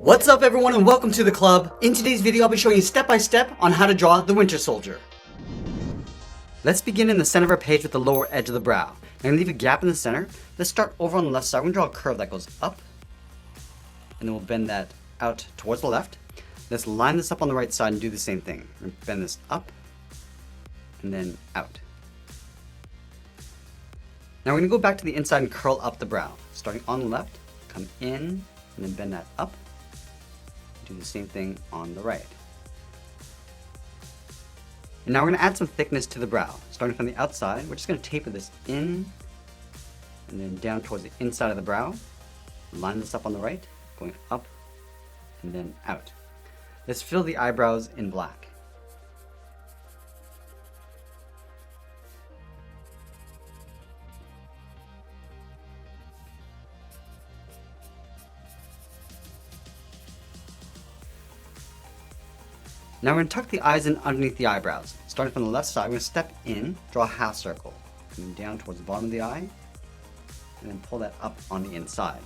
What's up everyone and welcome to the club. In today's video I'll be showing you step by step on how to draw the Winter Soldier. Let's begin in the center of our page with the lower edge of the brow. I'm going to leave a gap in the center. Let's start over on the left side. We're going to draw a curve that goes up and then we'll bend that out towards the left. Let's line this up on the right side and do the same thing. We're going to bend this up and then out. Now we're going to go back to the inside and curl up the brow. Starting on the left, come in and then bend that up. Do the same thing on the right. And now we're going to add some thickness to the brow. Starting from the outside, we're just going to taper this in and then down towards the inside of the brow. Line this up on the right, going up and then out. Let's fill the eyebrows in black. Now we're going to tuck the eyes in underneath the eyebrows. Starting from the left side, we're going to step in, draw a half circle, coming down towards the bottom of the eye, and then pull that up on the inside.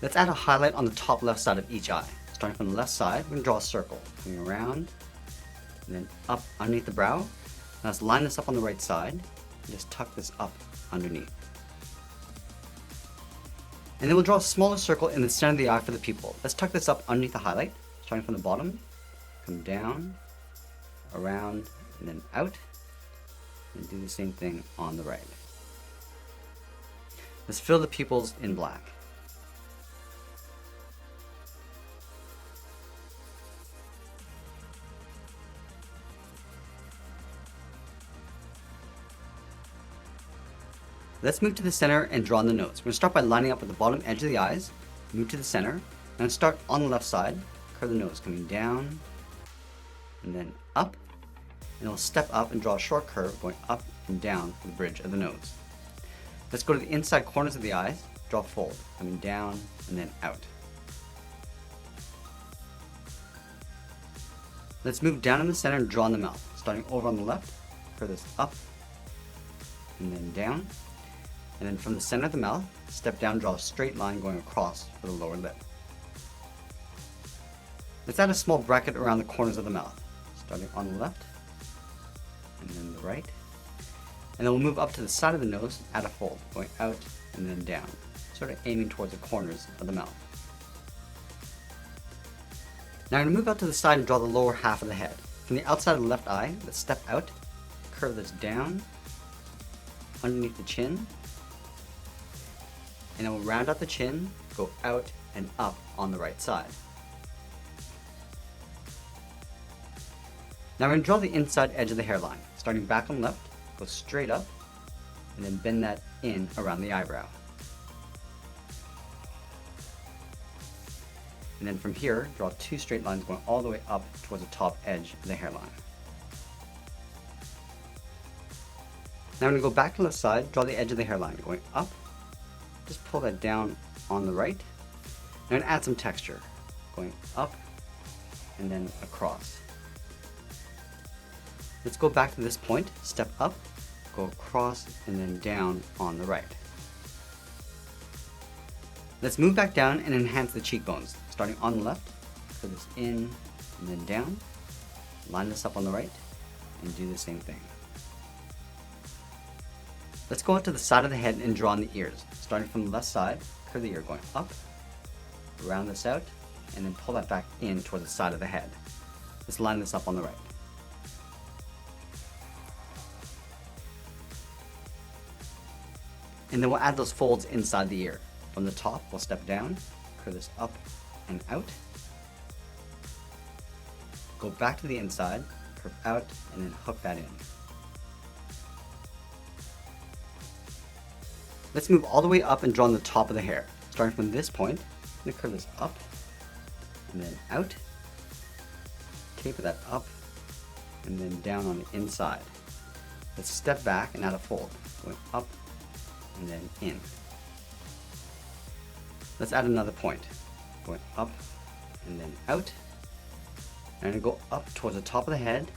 Let's add a highlight on the top left side of each eye. Starting from the left side, we're going to draw a circle, coming around, and then up underneath the brow. Now let's line this up on the right side, and just tuck this up underneath. And then we'll draw a smaller circle in the center of the eye for the pupil. Let's tuck this up underneath the highlight, starting from the bottom, come down, around, and then out, and do the same thing on the right. Let's fill the pupils in black. Let's move to the center and draw in the nose. We're going to start by lining up with the bottom edge of the eyes, move to the center, and start on the left side, curve the nose coming down, and then up, and we'll step up and draw a short curve going up and down for the bridge of the nose. Let's go to the inside corners of the eyes, draw a fold, coming down and then out. Let's move down in the center and draw in the mouth. Starting over on the left, curve this up, and then down. And then from the center of the mouth, step down, draw a straight line going across for the lower lip. Let's add a small bracket around the corners of the mouth, starting on the left, and then the right. And then we'll move up to the side of the nose, add a fold, going out and then down, sort of aiming towards the corners of the mouth. Now I'm going to move out to the side and draw the lower half of the head. From the outside of the left eye, let's step out, curve this down, underneath the chin, and then we'll round out the chin, go out and up on the right side. Now we're going to draw the inside edge of the hairline. Starting back on the left, go straight up, and then bend that in around the eyebrow. And then from here, draw two straight lines going all the way up towards the top edge of the hairline. Now I'm going to go back to the left side, draw the edge of the hairline, going up, just pull that down on the right. I'm going to add some texture, going up and then across. Let's go back to this point, step up, go across and then down on the right. Let's move back down and enhance the cheekbones. Starting on the left, curve this in and then down, line this up on the right, and do the same thing. Let's go out to the side of the head and draw in the ears. Starting from the left side, curve the ear going up, round this out, and then pull that back in toward the side of the head. Let's line this up on the right. And then we'll add those folds inside the ear. From the top, we'll step down, curve this up and out, go back to the inside, curve out, and then hook that in. Let's move all the way up and draw on the top of the hair. Starting from this point, I'm going to curve this up and then out, taper that up, and then down on the inside. Let's step back and add a fold, going up and then in. Let's add another point, going up and then out. And I'm going to go up towards the top of the head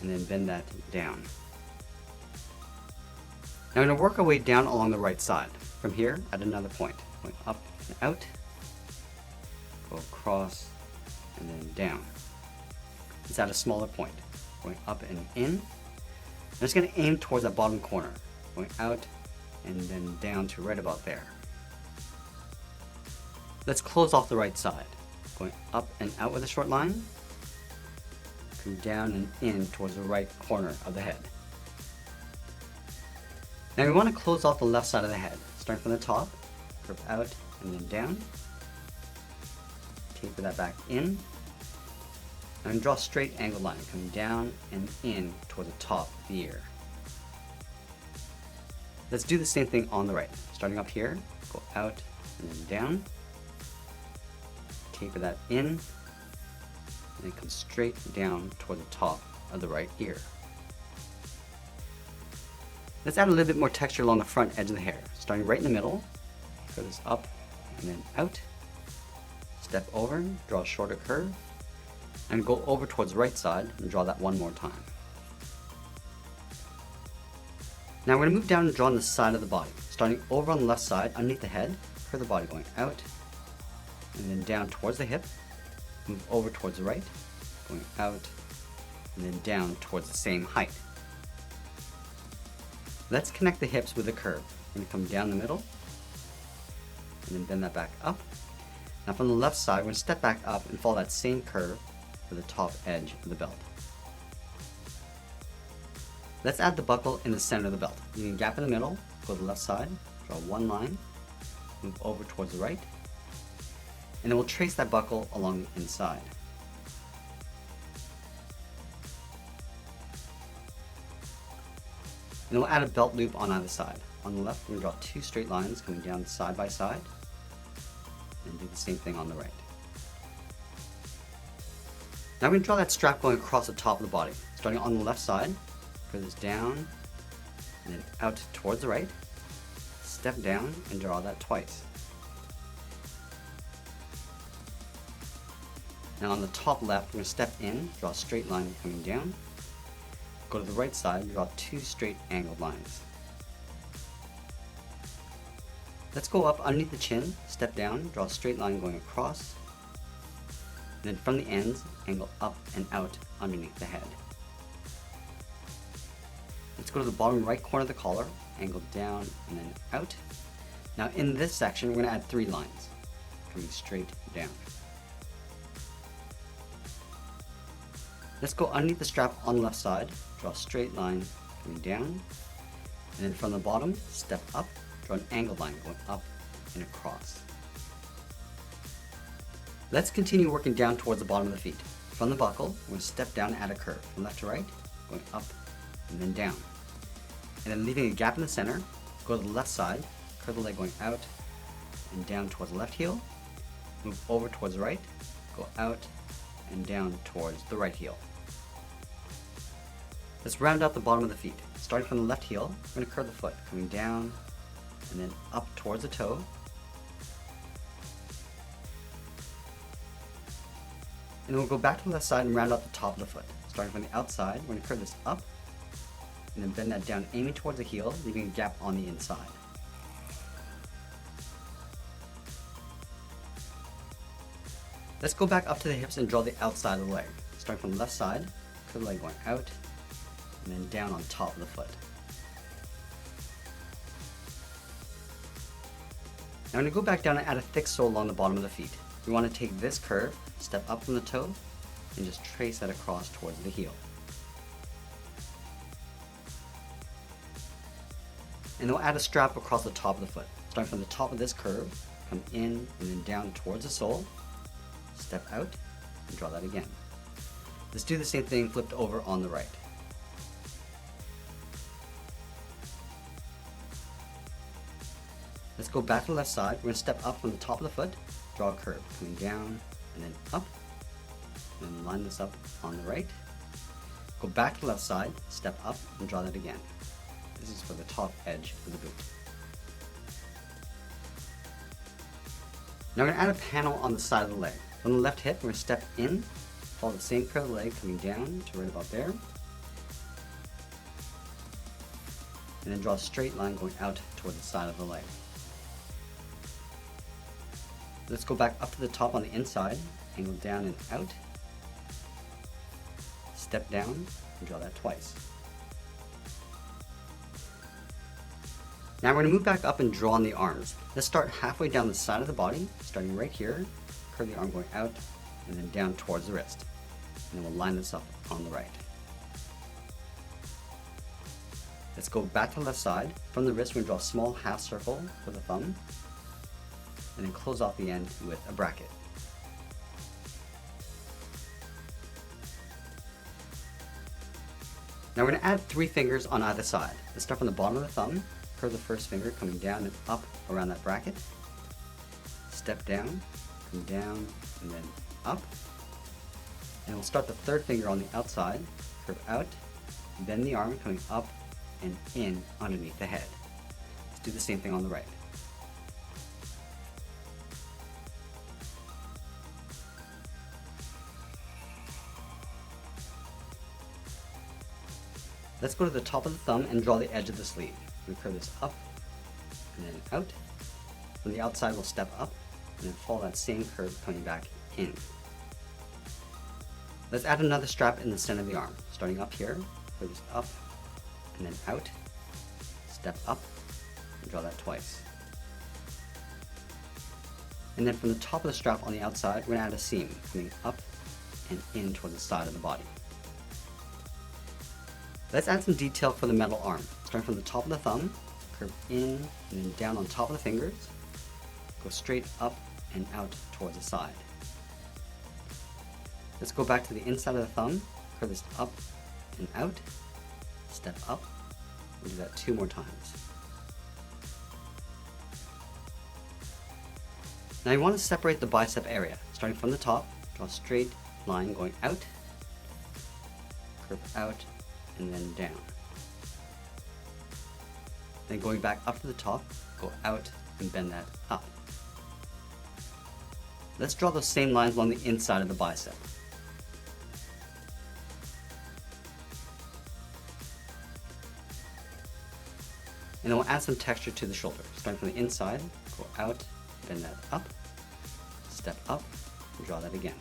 and then bend that down. Now we're going to work our way down along the right side. From here, at another point, going up and out, go across, and then down. It's at a smaller point, going up and in. I'm just going to aim towards that bottom corner, going out and then down to right about there. Let's close off the right side, going up and out with a short line, come down and in towards the right corner of the head. Now we want to close off the left side of the head, starting from the top, curve out and then down, taper that back in, and draw a straight angled line coming down and in toward the top of the ear. Let's do the same thing on the right, starting up here, go out and then down, taper that in, and then come straight down toward the top of the right ear. Let's add a little bit more texture along the front edge of the hair, starting right in the middle, curve this up and then out, step over, draw a shorter curve, and go over towards the right side and draw that one more time. Now we're going to move down and draw on the side of the body, starting over on the left side underneath the head, curve the body going out, and then down towards the hip, move over towards the right, going out, and then down towards the same height. Let's connect the hips with a curve. We're going to come down the middle, and then bend that back up. Now from the left side, we're going to step back up and follow that same curve for the top edge of the belt. Let's add the buckle in the center of the belt. You can gap in the middle, go to the left side, draw one line, move over towards the right, and then we'll trace that buckle along the inside. And then we'll add a belt loop on either side. On the left, we're going to draw two straight lines coming down side by side, and do the same thing on the right. Now we're going to draw that strap going across the top of the body. Starting on the left side, curve this down, and then out towards the right, step down and draw that twice. Now on the top left, we're going to step in, draw a straight line coming down, go to the right side, draw two straight angled lines. Let's go up underneath the chin, step down, draw a straight line going across, and then from the ends, angle up and out underneath the head. Let's go to the bottom right corner of the collar, angle down and then out. Now in this section, we're going to add three lines, coming straight down. Let's go underneath the strap on the left side, draw a straight line coming down, and then from the bottom, step up, draw an angled line going up and across. Let's continue working down towards the bottom of the feet. From the buckle, we're going to step down and add a curve from left to right, going up and then down. And then leaving a gap in the center, go to the left side, curve the leg going out and down towards the left heel, move over towards the right, go out and down towards the right heel. Let's round out the bottom of the feet. Starting from the left heel, we're going to curve the foot, coming down and then up towards the toe. And then we'll go back to the left side and round out the top of the foot. Starting from the outside, we're going to curve this up and then bend that down, aiming towards the heel, leaving a gap on the inside. Let's go back up to the hips and draw the outside of the leg. Starting from the left side, curve the leg going out, and then down on top of the foot. Now I'm going to go back down and add a thick sole along the bottom of the feet. We want to take this curve, step up from the toe, and just trace that across towards the heel. And then we'll add a strap across the top of the foot. Starting from the top of this curve, come in and then down towards the sole, step out, and draw that again. Let's do the same thing flipped over on the right. Let's go back to the left side. We're going to step up from the top of the foot, draw a curve, coming down and then up, and then line this up on the right. Go back to the left side, step up, and draw that again. This is for the top edge of the boot. Now we're going to add a panel on the side of the leg. From the left hip, we're going to step in, follow the same curve of the leg, coming down to right about there. and then draw a straight line going out toward the side of the leg. Let's go back up to the top on the inside, angle down and out, step down, and draw that twice. Now we're going to move back up and draw on the arms. Let's start halfway down the side of the body, starting right here, curve the arm going out, and then down towards the wrist. And then we'll line this up on the right. Let's go back to the left side. From the wrist, we're going to draw a small half circle with a thumb, and then close off the end with a bracket. Now we're going to add 3 fingers on either side. Let's start from the bottom of the thumb, curve the first finger coming down and up around that bracket, step down, come down, and then up. And we'll start the third finger on the outside, curve out, bend the arm coming up and in underneath the head. Let's do the same thing on the right. Let's go to the top of the thumb and draw the edge of the sleeve. We curve this up and then out. From the outside, we'll step up and then follow that same curve coming back in. Let's add another strap in the center of the arm. Starting up here, curve this up and then out, step up, and draw that twice. And then from the top of the strap on the outside, we're going to add a seam coming up and in toward the side of the body. Let's add some detail for the metal arm. Starting from the top of the thumb, curve in and then down on top of the fingers, go straight up and out towards the side. Let's go back to the inside of the thumb, curve this up and out, step up, we'll do that 2 more times. Now you want to separate the bicep area. Starting from the top, draw a straight line going out, curve out, and then down. Then going back up to the top, go out and bend that up. Let's draw those same lines along the inside of the bicep. And then we'll add some texture to the shoulder. Starting from the inside, go out, bend that up, step up, and draw that again.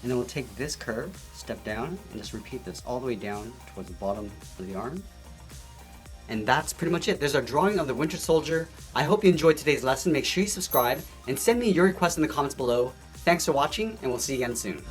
And then we'll take this curve, step down, and just repeat this all the way down towards the bottom of the arm. And that's pretty much it. There's our drawing of the Winter Soldier. I hope you enjoyed today's lesson. Make sure you subscribe and send me your requests in the comments below. Thanks for watching, and we'll see you again soon.